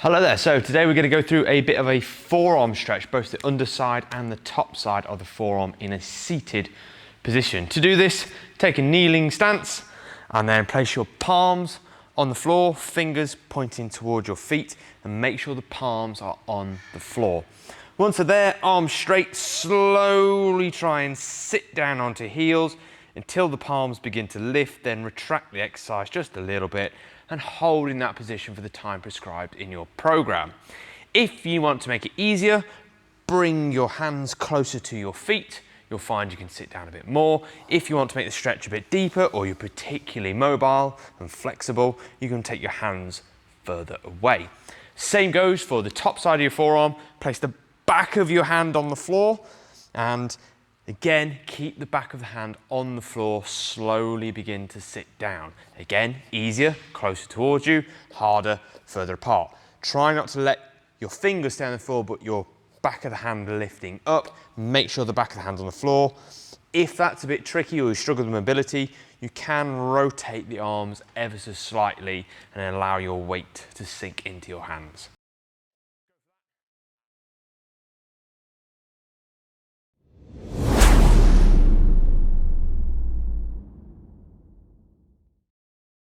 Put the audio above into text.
Hello there, so today we're going to go through a bit of a forearm stretch, both the underside and the top side of the forearm in a seated position. To do this, take a kneeling stance and then place your palms on the floor, fingers pointing towards your feet, and make sure the palms are on the floor. Once they're there, arms straight, slowly try and sit down onto heels until the palms begin to lift, then retract the exercise just a little bit and hold in that position for the time prescribed in your program. If you want to make it easier, bring your hands closer to your feet. You'll find you can sit down a bit more. If you want to make the stretch a bit deeper or you're particularly mobile and flexible, you can take your hands further away. Same goes for the top side of your forearm. Place the back of your hand on the floor and again, keep the back of the hand on the floor, slowly begin to sit down. Again, easier, closer towards you, harder, further apart. Try not to let your fingers stay on the floor, but your back of the hand lifting up. Make sure the back of the hand's on the floor. If that's a bit tricky or you struggle with mobility, you can rotate the arms ever so slightly and allow your weight to sink into your hands.